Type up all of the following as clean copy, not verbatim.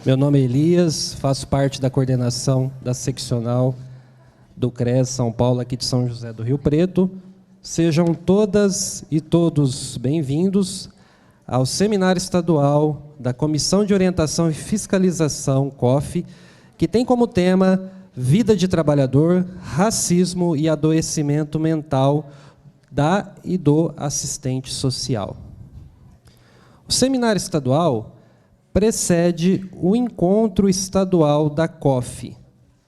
Meu nome é Elias, faço parte da coordenação da seccional do CRES São Paulo, aqui de São José do Rio Preto. Sejam todas e todos bem-vindos ao Seminário Estadual da Comissão de Orientação e Fiscalização, COF, que tem como tema Vida de Trabalhador, Racismo e Adoecimento Mental da e do Assistente Social. O Seminário Estadual precede o Encontro Estadual da COF,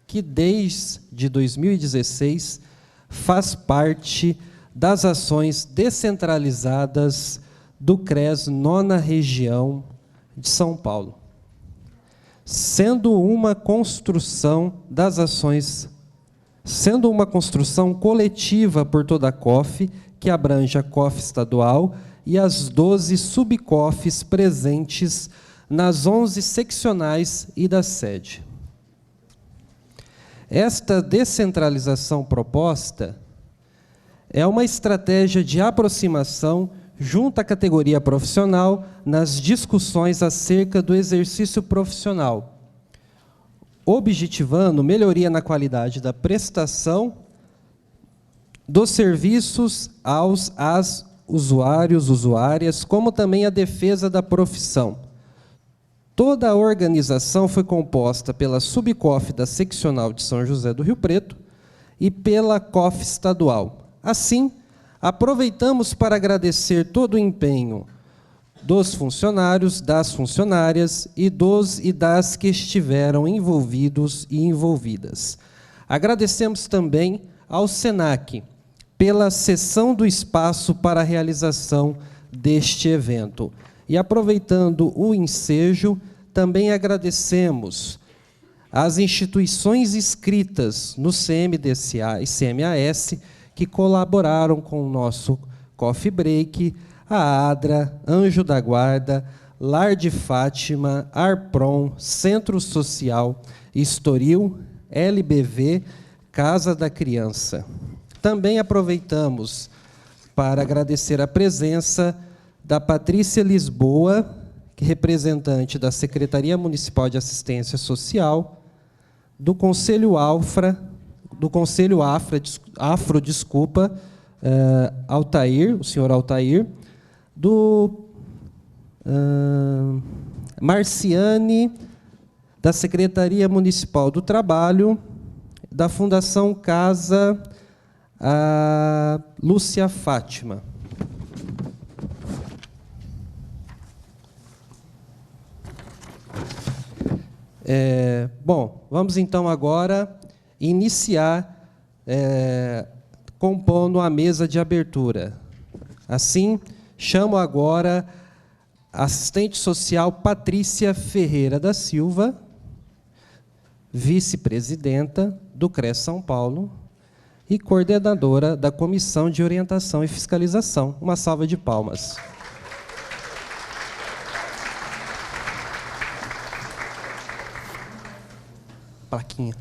que desde 2016 faz parte das ações descentralizadas do CRES Nona Região de São Paulo, sendo uma construção coletiva por toda a COF, que abrange a COF estadual e as 12 sub-COFs presentes nas 11 seccionais e da sede. Esta descentralização proposta é uma estratégia de aproximação junto à categoria profissional nas discussões acerca do exercício profissional, objetivando melhoria na qualidade da prestação dos serviços às usuários, usuárias, como também a defesa da profissão. Toda a organização foi composta pela Subcof da Seccional de São José do Rio Preto e pela COF estadual. Assim, aproveitamos para agradecer todo o empenho dos funcionários, das funcionárias e dos e das que estiveram envolvidos e envolvidas. Agradecemos também ao SENAC pela cessão do espaço para a realização deste evento. E, aproveitando o ensejo, também agradecemos às instituições inscritas no CMDCA e CMAS que colaboraram com o nosso Coffee Break, a ADRA, Anjo da Guarda, Lar de Fátima, Arprom, Centro Social, Estoril, LBV, Casa da Criança. Também aproveitamos para agradecer a presença da Patrícia Lisboa, que é representante da Secretaria Municipal de Assistência Social, do Conselho Afro, Altair, o senhor Altair, do Marciane, da Secretaria Municipal do Trabalho, da Fundação Casa, a Lúcia Fátima. Bom, vamos então agora iniciar compondo a mesa de abertura. Assim, chamo agora a assistente social Patrícia Ferreira da Silva, vice-presidenta do CRES São Paulo e coordenadora da Comissão de Orientação e Fiscalização. Uma salva de palmas. Plaquinha.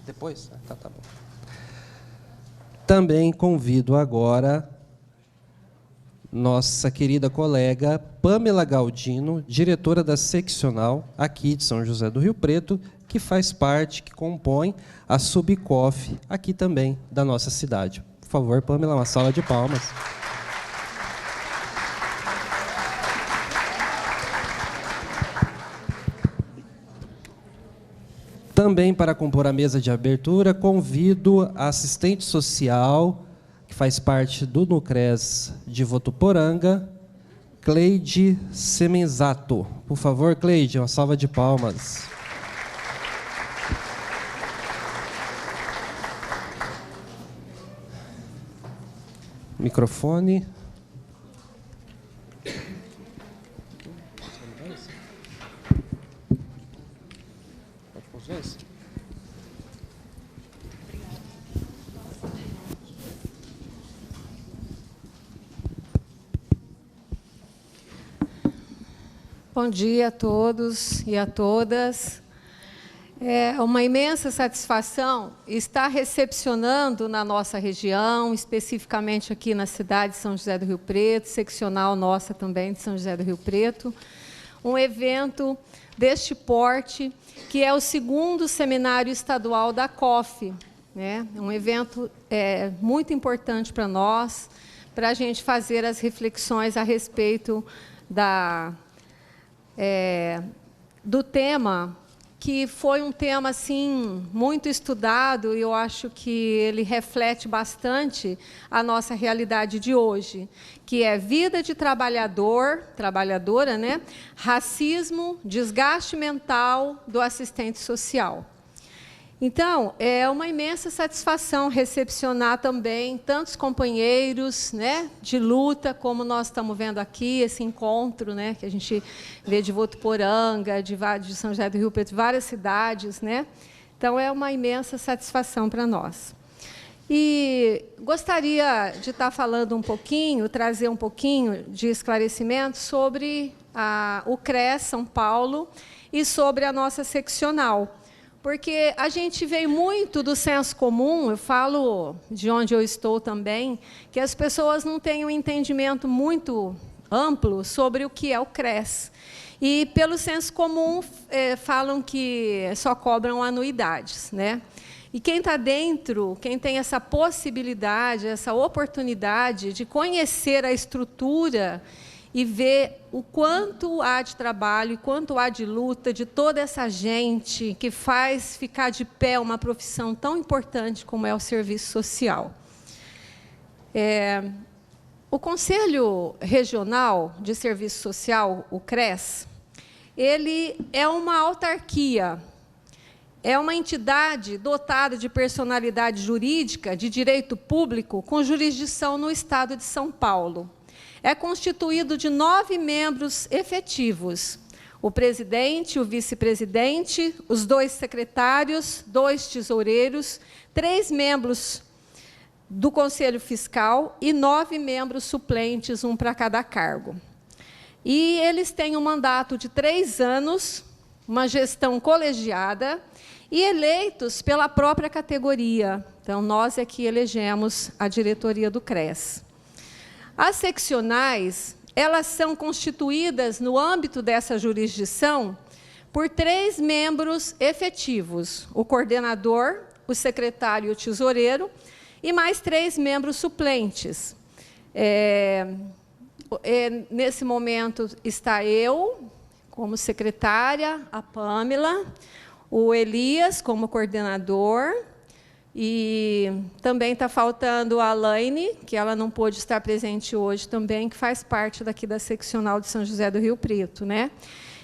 Depois? Tá bom. Também convido agora nossa querida colega Pamela Galdino, diretora da seccional aqui de São José do Rio Preto, que faz parte, que compõe a Subcof aqui também da nossa cidade. Por favor, Pamela, uma salva de palmas. Também, para compor a mesa de abertura, convido a assistente social, que faz parte do NUCRES de Votuporanga, Cleide Semenzato. Por favor, Cleide, uma salva de palmas. Microfone. Bom dia a todos e a todas. É uma imensa satisfação estar recepcionando na nossa região, especificamente aqui na cidade de São José do Rio Preto, seccional nossa também de São José do Rio Preto, um evento deste porte, que é o 2º Seminário Estadual da COF, né? Um evento muito importante para nós, para a gente fazer as reflexões a respeito do tema, que foi um tema assim muito estudado, e eu acho que ele reflete bastante a nossa realidade de hoje, que é vida de trabalhadora, né? Racismo, desgaste mental do assistente social. Então, é uma imensa satisfação recepcionar também tantos companheiros, né, de luta, como nós estamos vendo aqui, esse encontro, né, que a gente vê de Votuporanga, de São José do Rio Preto, várias cidades, né? Então, é uma imensa satisfação para nós. E gostaria de estar falando um pouquinho, trazer um pouquinho de esclarecimento sobre o CRES São Paulo e sobre a nossa seccional. Porque a gente vem muito do senso comum, eu falo de onde eu estou também, que as pessoas não têm um entendimento muito amplo sobre o que é o CRES. E, pelo senso comum, falam que só cobram anuidades, né? E quem está dentro, quem tem essa possibilidade, essa oportunidade de conhecer a estrutura e ver o quanto há de trabalho, e quanto há de luta de toda essa gente que faz ficar de pé uma profissão tão importante como é o serviço social. O Conselho Regional de Serviço Social, o CRES, ele é uma autarquia, é uma entidade dotada de personalidade jurídica de direito público com jurisdição no Estado de São Paulo. É constituído de 9 membros efetivos: o presidente, o vice-presidente, os 2 secretários, 2 tesoureiros, 3 membros do Conselho Fiscal e 9 membros suplentes, um para cada cargo. E eles têm um mandato de 3 anos, uma gestão colegiada e eleitos pela própria categoria. Então, nós é que elegemos a diretoria do CRES. As seccionais, elas são constituídas, no âmbito dessa jurisdição, por 3 membros efetivos: o coordenador, o secretário e o tesoureiro, e mais 3 membros suplentes. Nesse momento está eu, como secretária, a Pâmela, o Elias, como coordenador, e também está faltando a Alaine, que ela não pôde estar presente hoje também, que faz parte daqui da seccional de São José do Rio Preto, né?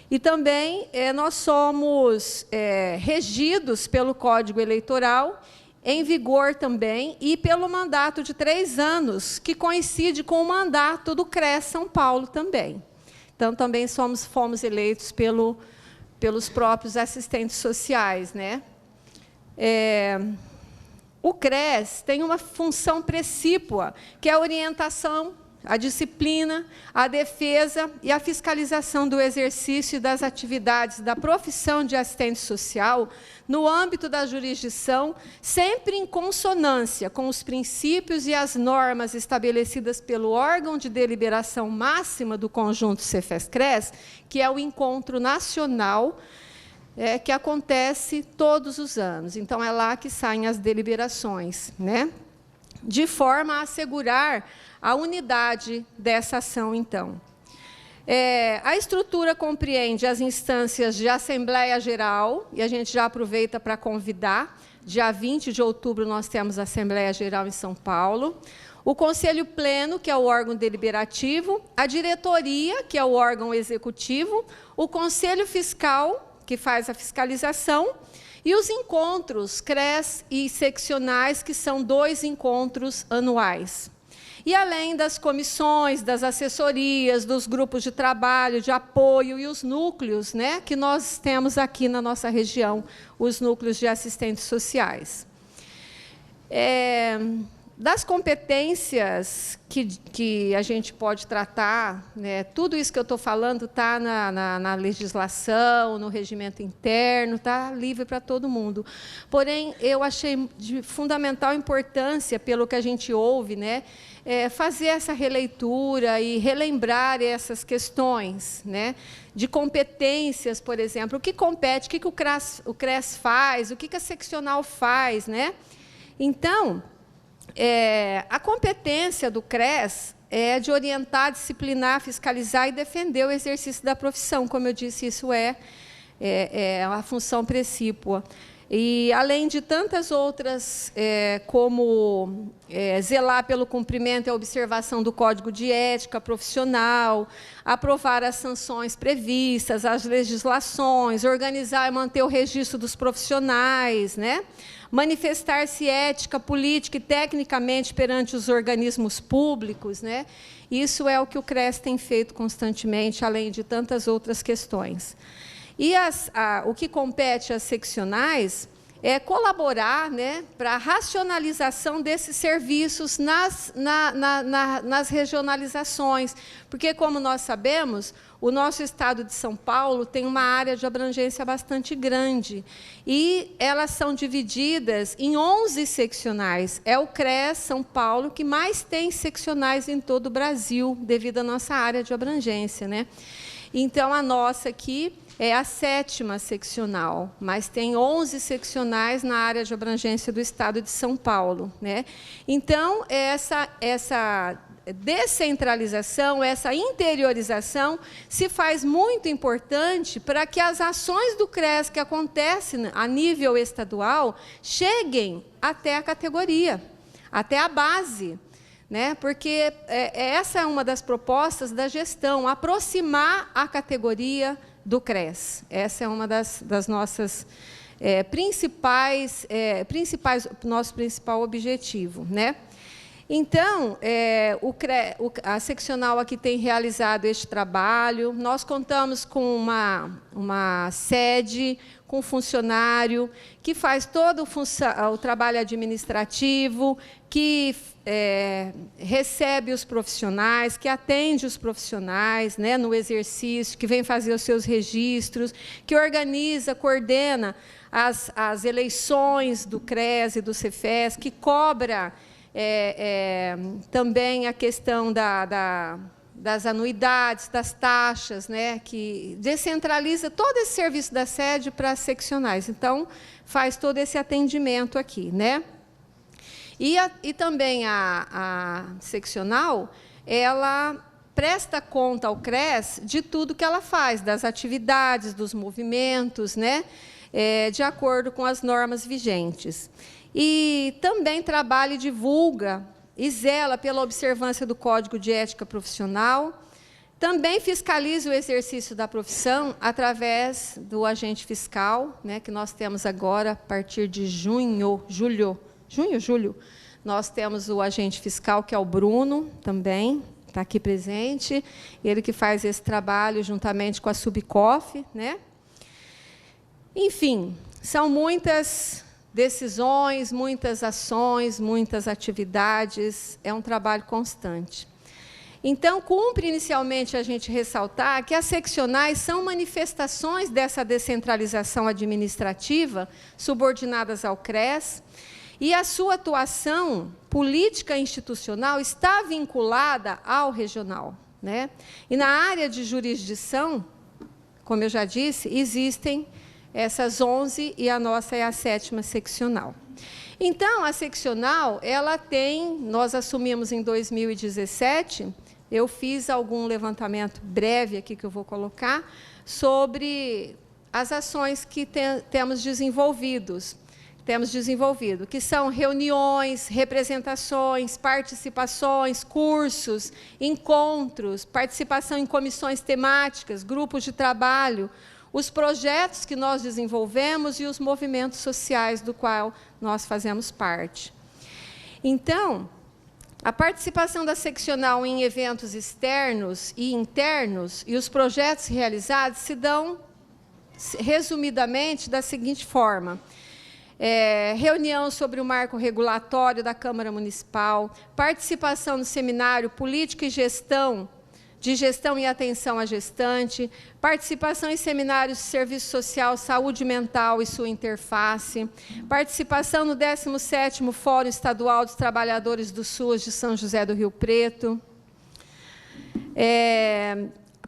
E também nós somos regidos pelo Código Eleitoral, em vigor também, e pelo mandato de 3 anos, que coincide com o mandato do CRES São Paulo também. Então, também fomos eleitos pelos próprios assistentes sociais, né? O CRES tem uma função precípua, que é a orientação, a disciplina, a defesa e a fiscalização do exercício e das atividades da profissão de assistente social no âmbito da jurisdição, sempre em consonância com os princípios e as normas estabelecidas pelo órgão de deliberação máxima do conjunto Cefes-CRES, que é o encontro nacional, que acontece todos os anos. Então, é lá que saem as deliberações, né? De forma a assegurar a unidade dessa ação, então. A estrutura compreende as instâncias de Assembleia Geral, e a gente já aproveita para convidar. Dia 20 de outubro, nós temos a Assembleia Geral em São Paulo. O Conselho Pleno, que é o órgão deliberativo, a diretoria, que é o órgão executivo, o Conselho Fiscal, que faz a fiscalização, e os encontros CRES e seccionais, que são 2 encontros anuais. E além das comissões, das assessorias, dos grupos de trabalho, de apoio e os núcleos, né, que nós temos aqui na nossa região, os núcleos de assistentes sociais. das competências que a gente pode tratar, né, tudo isso que eu estou falando está na legislação, no regimento interno, está livre para todo mundo. Porém, eu achei de fundamental importância, pelo que a gente ouve, né, fazer essa releitura e relembrar essas questões, né, de competências, por exemplo, o que compete, o que o CRES faz, o que a seccional faz, né? Então, a competência do CRES é de orientar, disciplinar, fiscalizar e defender o exercício da profissão. Como eu disse, isso é a função precípua. E, além de tantas outras, como zelar pelo cumprimento e observação do Código de Ética Profissional, aprovar as sanções previstas, as legislações, organizar e manter o registro dos profissionais, né? Manifestar-se ética, política e tecnicamente perante os organismos públicos, né? Isso é o que o CRES tem feito constantemente, além de tantas outras questões. E o que compete às seccionais é colaborar, né, para a racionalização desses serviços nas regionalizações, porque, como nós sabemos, o nosso estado de São Paulo tem uma área de abrangência bastante grande, e elas são divididas em 11 seccionais. É o CRES São Paulo que mais tem seccionais em todo o Brasil, devido à nossa área de abrangência, né? Então, a nossa aqui é a 7ª seccional, mas tem 11 seccionais na área de abrangência do estado de São Paulo, né? Então, essa descentralização, essa interiorização se faz muito importante para que as ações do CRES que acontecem a nível estadual cheguem até a categoria, até a base, né? Porque essa é uma das propostas da gestão, aproximar a categoria do CRES. Essa é uma das nossas nosso principal objetivo, né? Então, a seccional aqui tem realizado este trabalho. Nós contamos com uma sede, com funcionário, que faz todo o trabalho administrativo, que recebe os profissionais, que atende os profissionais, né, no exercício, que vem fazer os seus registros, que organiza, coordena as eleições do CRES e do Cefes, que cobra também a questão das anuidades, das taxas, né, que descentraliza todo esse serviço da sede para as seccionais. Então, faz todo esse atendimento aqui, né? E também a seccional, ela presta conta ao CRES de tudo que ela faz, das atividades, dos movimentos, né, de acordo com as normas vigentes. E também trabalha e divulga e zela pela observância do Código de Ética Profissional. Também fiscaliza o exercício da profissão através do agente fiscal, né, que nós temos agora, a partir de julho, nós temos o agente fiscal, que é o Bruno, também, está aqui presente, ele que faz esse trabalho juntamente com a Subcof, né? Enfim, são muitas decisões, muitas ações, muitas atividades, é um trabalho constante. Então, cumpre inicialmente a gente ressaltar que as seccionais são manifestações dessa descentralização administrativa, subordinadas ao CRES, e a sua atuação política e institucional está vinculada ao regional, né? E na área de jurisdição, como eu já disse, existem essas 11 e a nossa é a 7ª seccional. Então, a seccional, ela tem, nós assumimos em 2017, eu fiz algum levantamento breve aqui que eu vou colocar, sobre as ações que temos desenvolvido, que são reuniões, representações, participações, cursos, encontros, participação em comissões temáticas, grupos de trabalho, os projetos que nós desenvolvemos e os movimentos sociais do qual nós fazemos parte. Então, a participação da seccional em eventos externos e internos e os projetos realizados se dão, resumidamente, da seguinte forma. reunião sobre o marco regulatório da Câmara Municipal, participação no seminário Política e Gestão, de Gestão e Atenção à Gestante, participação em seminários de Serviço Social, Saúde Mental e sua interface, participação no 17º Fórum Estadual dos Trabalhadores do SUS de São José do Rio Preto,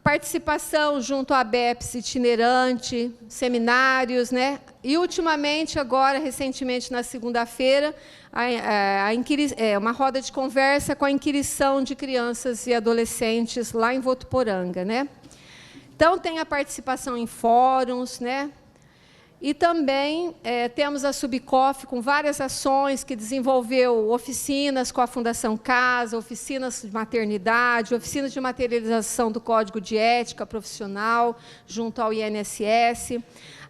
participação junto à BEPS itinerante, seminários, né? E, ultimamente, agora, recentemente, na segunda-feira, uma roda de conversa com a inquirição de crianças e adolescentes lá em Votuporanga, né? Então, tem a participação em fóruns, né? E também temos a Subcof com várias ações que desenvolveu oficinas com a Fundação Casa, oficinas de maternidade, oficinas de materialização do Código de Ética Profissional junto ao INSS,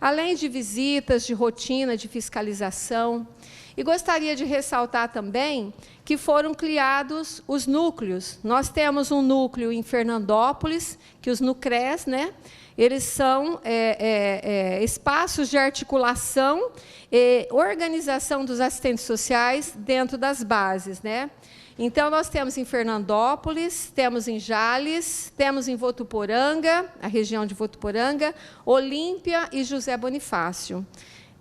além de visitas de rotina de fiscalização. E gostaria de ressaltar também que foram criados os núcleos. Nós temos um núcleo em Fernandópolis, que os NUCRES, né? Eles são espaços de articulação e organização dos assistentes sociais dentro das bases, né? Então, nós temos em Fernandópolis, temos em Jales, temos em Votuporanga, a região de Votuporanga, Olímpia e José Bonifácio.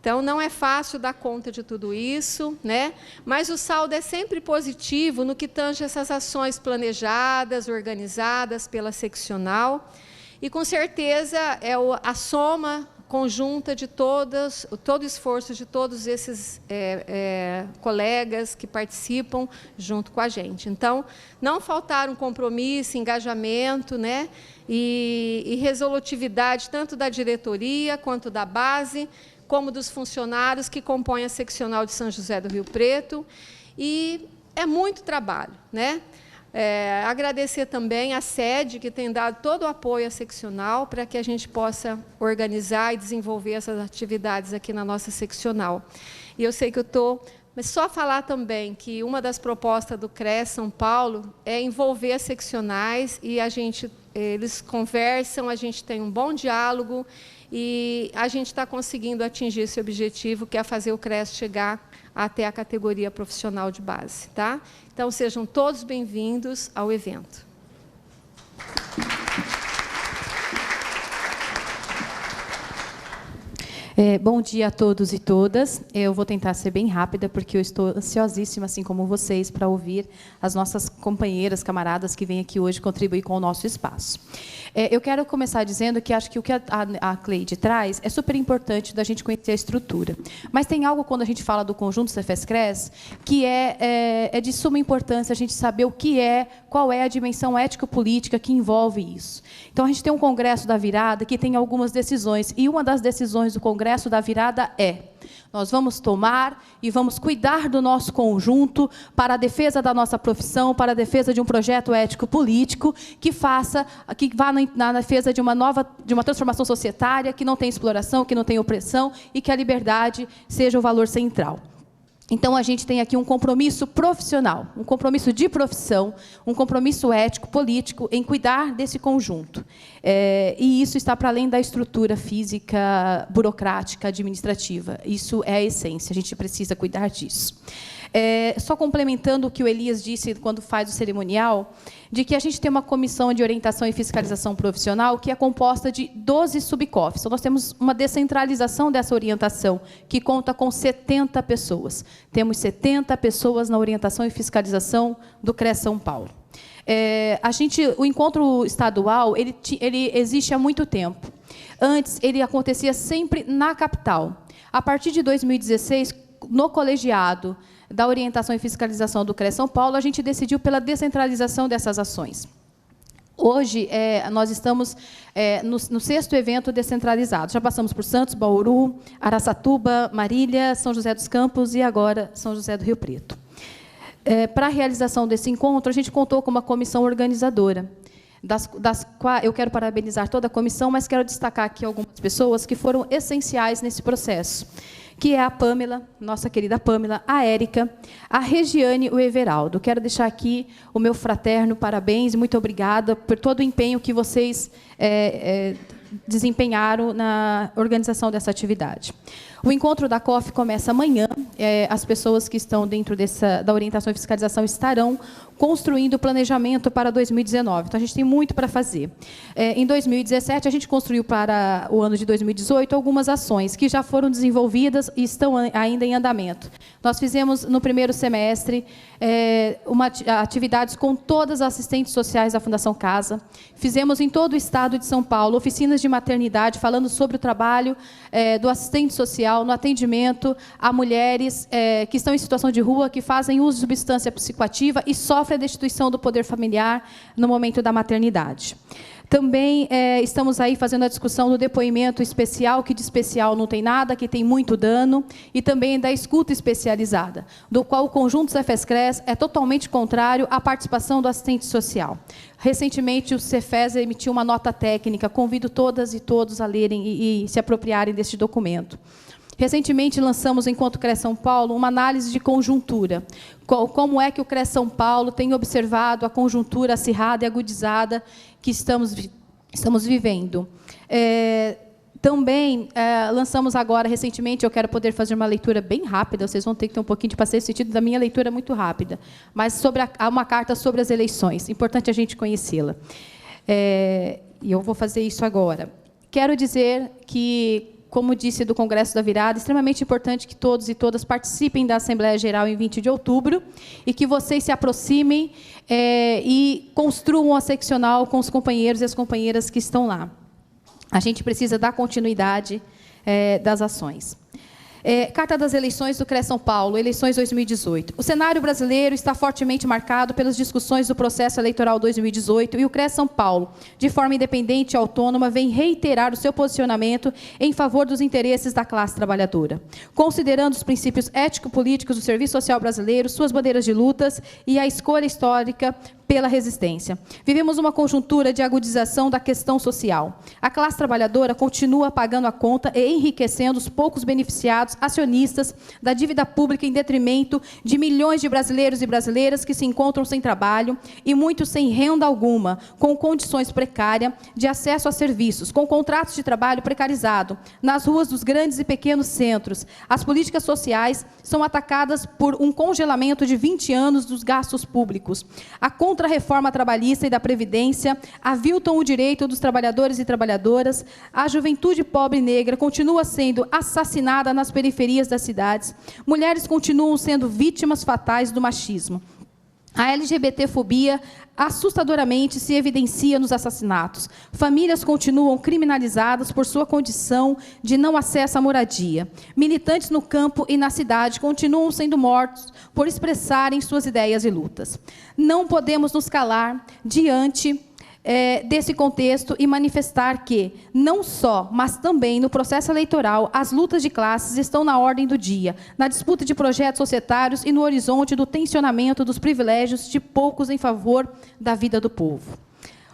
Então, não é fácil dar conta de tudo isso, né? Mas o saldo é sempre positivo no que tange essas ações planejadas, organizadas pela seccional. E, com certeza, é a soma conjunta de todo o esforço de todos esses colegas que participam junto com a gente. Então, não faltaram compromisso, engajamento, né, e resolutividade, tanto da diretoria, quanto da base, como dos funcionários que compõem a seccional de São José do Rio Preto. E é muito trabalho, né? Agradecer também à sede, que tem dado todo o apoio à seccional para que a gente possa organizar e desenvolver essas atividades aqui na nossa seccional. E eu sei que eu estou... Mas só falar também que uma das propostas do CRES São Paulo é envolver as seccionais e eles conversam, a gente tem um bom diálogo e a gente está conseguindo atingir esse objetivo, que é fazer o CRES chegar até a categoria profissional de base, tá? Então, sejam todos bem-vindos ao evento. Bom dia a todos e todas. Eu vou tentar ser bem rápida, porque eu estou ansiosíssima, assim como vocês, para ouvir as nossas companheiras, camaradas que vêm aqui hoje contribuir com o nosso espaço. Eu quero começar dizendo que acho que o que a Cleide traz é super importante da gente conhecer a estrutura. Mas tem algo, quando a gente fala do conjunto Cefes-Cres, que é de suma importância a gente saber o que qual é a dimensão ético-política que envolve isso. Então, a gente tem um Congresso da Virada que tem algumas decisões, e uma das decisões do Congresso da Virada nós vamos tomar e vamos cuidar do nosso conjunto para a defesa da nossa profissão, para a defesa de um projeto ético-político que vá na defesa de uma transformação societária, que não tem exploração, que não tem opressão e que a liberdade seja o valor central. Então, a gente tem aqui um compromisso profissional, um compromisso de profissão, um compromisso ético, político, em cuidar desse conjunto. E isso está para além da estrutura física, burocrática, administrativa. Isso é a essência, a gente precisa cuidar disso. Só complementando o que o Elias disse quando faz o cerimonial, de que a gente tem uma comissão de orientação e fiscalização profissional que é composta de 12 subcofs. Então, nós temos uma descentralização dessa orientação, que conta com 70 pessoas. Temos 70 pessoas na orientação e fiscalização do CRES São Paulo. O encontro estadual ele existe há muito tempo. Antes, ele acontecia sempre na capital. A partir de 2016, no colegiado da orientação e fiscalização do CRES São Paulo, a gente decidiu pela descentralização dessas ações. Hoje, nós estamos no 6º evento descentralizado. Já passamos por Santos, Bauru, Araçatuba, Marília, São José dos Campos e agora São José do Rio Preto. Para a realização desse encontro, a gente contou com uma comissão organizadora. Eu quero parabenizar toda a comissão, mas quero destacar aqui algumas pessoas que foram essenciais nesse processo, que é a Pâmela, nossa querida Pâmela, a Érica, a Regiane e o Everaldo. Quero deixar aqui o meu fraterno parabéns e muito obrigada por todo o empenho que vocês desempenharam na organização dessa atividade. O encontro da COF começa amanhã. As pessoas que estão dentro da orientação e fiscalização estarão construindo o planejamento para 2019. Então, a gente tem muito para fazer. Em 2017, a gente construiu para o ano de 2018 algumas ações que já foram desenvolvidas e estão ainda em andamento. Nós fizemos, no primeiro semestre, atividades com todas as assistentes sociais da Fundação Casa. Fizemos em todo o estado de São Paulo oficinas de maternidade, falando sobre o trabalho do assistente social no atendimento a mulheres que estão em situação de rua, que fazem uso de substância psicoativa e sofrem a destituição do poder familiar no momento da maternidade. Também estamos aí fazendo a discussão do depoimento especial, que de especial não tem nada, que tem muito dano, e também da escuta especializada, do qual o conjunto Cefescres é totalmente contrário à participação do assistente social. Recentemente, o Cefes emitiu uma nota técnica, convido todas e todos a lerem e se apropriarem deste documento. Recentemente, lançamos, enquanto CRES São Paulo, uma análise de conjuntura. Como é que o CRES São Paulo tem observado a conjuntura acirrada e agudizada que estamos vivendo. Também lançamos agora, recentemente, eu quero poder fazer uma leitura bem rápida, vocês vão ter que ter um pouquinho de paciência, no sentido da minha leitura muito rápida, mas sobre uma carta sobre as eleições. Importante a gente conhecê-la. E eu vou fazer isso agora. Quero dizer que, como disse do Congresso da Virada, é extremamente importante que todos e todas participem da Assembleia Geral em 20 de outubro e que vocês se aproximem e construam a seccional com os companheiros e as companheiras que estão lá. A gente precisa dar continuidade das ações. Carta das eleições do CRES São Paulo, eleições 2018. O cenário brasileiro está fortemente marcado pelas discussões do processo eleitoral 2018 e o CRES São Paulo, de forma independente e autônoma, vem reiterar o seu posicionamento em favor dos interesses da classe trabalhadora, considerando os princípios ético-políticos do serviço social brasileiro, suas bandeiras de lutas e a escolha histórica pela resistência. Vivemos uma conjuntura de agudização da questão social. A classe trabalhadora continua pagando a conta e enriquecendo os poucos beneficiados acionistas da dívida pública em detrimento de milhões de brasileiros e brasileiras que se encontram sem trabalho e muitos sem renda alguma, com condições precárias de acesso a serviços, com contratos de trabalho precarizado, nas ruas dos grandes e pequenos centros. As políticas sociais são atacadas por um congelamento de 20 anos dos gastos públicos. A contra-reforma trabalhista e da Previdência aviltam o direito dos trabalhadores e trabalhadoras. A juventude pobre e negra continua sendo assassinada nas periferias das cidades. Mulheres continuam sendo vítimas fatais do machismo. A LGBTfobia assustadoramente se evidencia nos assassinatos. Famílias continuam criminalizadas por sua condição de não acesso à moradia. Militantes no campo e na cidade continuam sendo mortos por expressarem suas ideias e lutas. Não podemos nos calar diante desse contexto e manifestar que, não só, mas também no processo eleitoral, as lutas de classes estão na ordem do dia, na disputa de projetos societários e no horizonte do tensionamento dos privilégios de poucos em favor da vida do povo.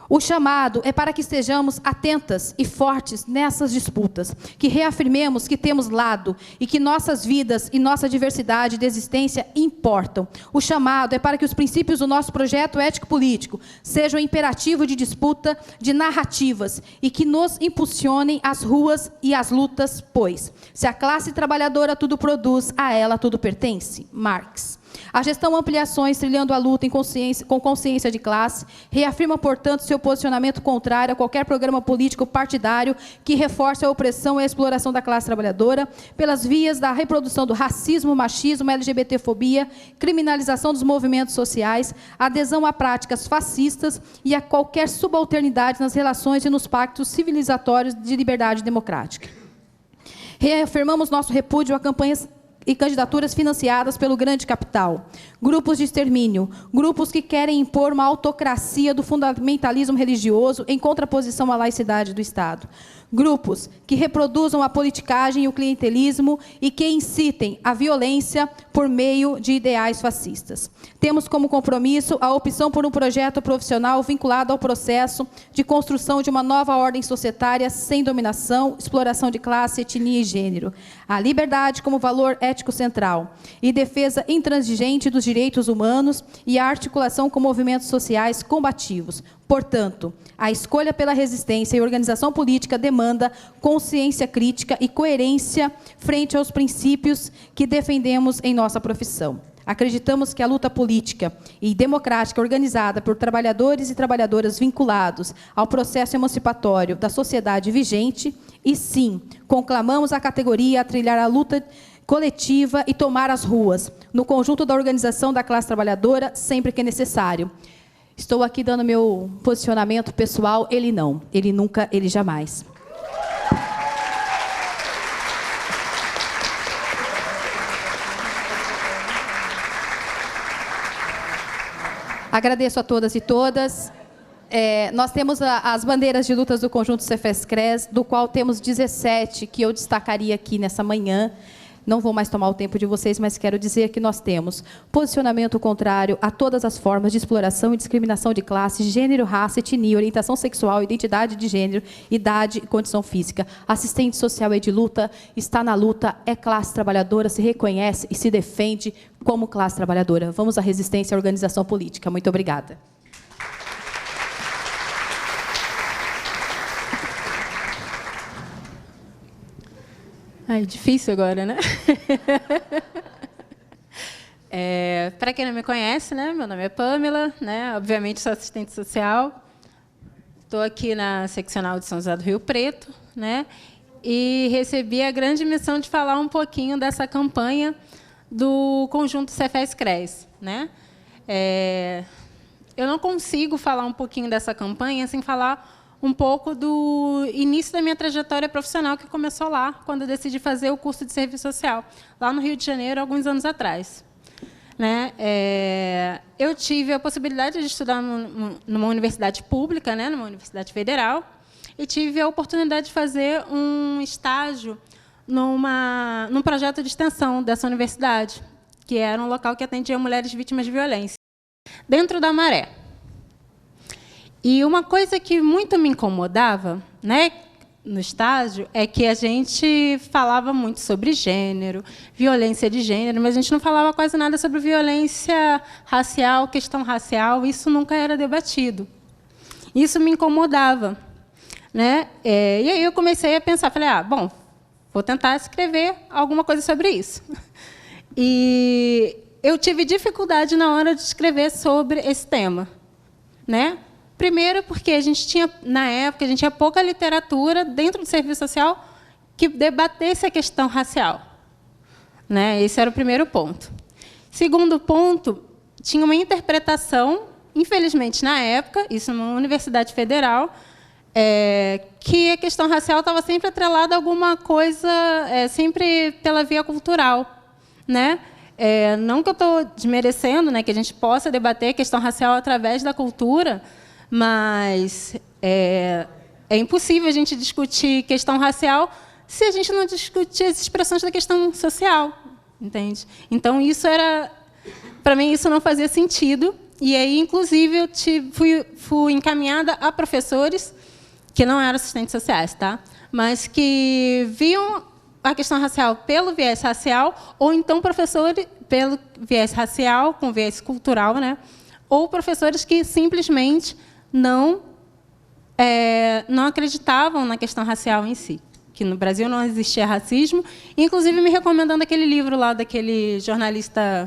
O chamado é para que estejamos atentas e fortes nessas disputas, que reafirmemos que temos lado e que nossas vidas e nossa diversidade de existência importam. O chamado é para que os princípios do nosso projeto ético-político sejam imperativo de disputa de narrativas e que nos impulsionem às ruas e às lutas, pois, se a classe trabalhadora tudo produz, a ela tudo pertence. Marx. A gestão Ampliações, trilhando a luta com consciência de classe, reafirma, portanto, seu posicionamento contrário a qualquer programa político partidário que reforce a opressão e a exploração da classe trabalhadora, pelas vias da reprodução do racismo, machismo, LGBTfobia, criminalização dos movimentos sociais, adesão a práticas fascistas e a qualquer subalternidade nas relações e nos pactos civilizatórios de liberdade democrática. Reafirmamos nosso repúdio a campanhas e candidaturas financiadas pelo grande capital, grupos de extermínio, grupos que querem impor uma autocracia do fundamentalismo religioso em contraposição à laicidade do Estado, grupos que reproduzam a politicagem e o clientelismo e que incitem a violência por meio de ideais fascistas. Temos como compromisso a opção por um projeto profissional vinculado ao processo de construção de uma nova ordem societária sem dominação, exploração de classe, etnia e gênero, a liberdade como valor ético central e defesa intransigente dos direitos humanos e a articulação com movimentos sociais combativos, Portanto, a escolha pela resistência e organização política demanda consciência crítica e coerência frente aos princípios que defendemos em nossa profissão. Acreditamos que a luta política e democrática organizada por trabalhadores e trabalhadoras vinculados ao processo emancipatório da sociedade vigente, e sim, conclamamos a categoria a trilhar a luta coletiva e tomar as ruas, no conjunto da organização da classe trabalhadora, sempre que necessário. Estou aqui dando meu posicionamento pessoal, ele não, ele nunca, ele jamais. Agradeço a todas e todas. Nós temos as bandeiras de lutas do Conjunto Cefes-CRES, do qual temos 17, que eu destacaria aqui nessa manhã. Não vou mais tomar o tempo de vocês, mas quero dizer que nós temos posicionamento contrário a todas as formas de exploração e discriminação de classe, gênero, raça, etnia, orientação sexual, identidade de gênero, idade e condição física. Assistente social é de luta, está na luta, é classe trabalhadora, se reconhece e se defende como classe trabalhadora. Vamos à resistência à organização política. Muito obrigada. Ai, difícil agora, né? Para quem não me conhece, né, meu nome é Pamela, né, obviamente sou assistente social. Estou aqui na seccional de São José do Rio Preto, né, e recebi a grande missão de falar um pouquinho dessa campanha do Conjunto Cefes-CRES, né? Eu não consigo falar um pouquinho dessa campanha sem falar um pouco do início da minha trajetória profissional, que começou lá, quando eu decidi fazer o curso de serviço social, lá no Rio de Janeiro, alguns anos atrás. Né? Eu tive a possibilidade de estudar numa universidade pública, né, numa universidade federal, e tive a oportunidade de fazer um estágio num projeto de extensão dessa universidade, que era um local que atendia mulheres vítimas de violência, dentro da Maré. E uma coisa que muito me incomodava, né, no estágio, é que a gente falava muito sobre gênero, violência de gênero, mas a gente não falava quase nada sobre violência racial, questão racial, isso nunca era debatido. Isso me incomodava. Né? E aí eu comecei a pensar, falei, bom, vou tentar escrever alguma coisa sobre isso. E eu tive dificuldade na hora de escrever sobre esse tema. Né? Primeiro, porque a gente tinha, na época, a gente tinha pouca literatura dentro do serviço social que debatesse a questão racial. Né? Esse era o primeiro ponto. Segundo ponto, tinha uma interpretação, infelizmente, na época, isso numa universidade federal, que a questão racial estava sempre atrelada a alguma coisa, sempre pela via cultural. Né? Não que eu estou desmerecendo, né, que a gente possa debater a questão racial através da cultura, mas é impossível a gente discutir questão racial se a gente não discutir as expressões da questão social, entende? Então, para mim, isso não fazia sentido. E aí, inclusive, eu fui encaminhada a professores que não eram assistentes sociais, tá? Mas que viam a questão racial pelo viés racial, ou então professores pelo viés racial, com viés cultural, né? Ou professores que simplesmente não acreditavam na questão racial em si, que no Brasil não existia racismo, inclusive me recomendando aquele livro lá daquele jornalista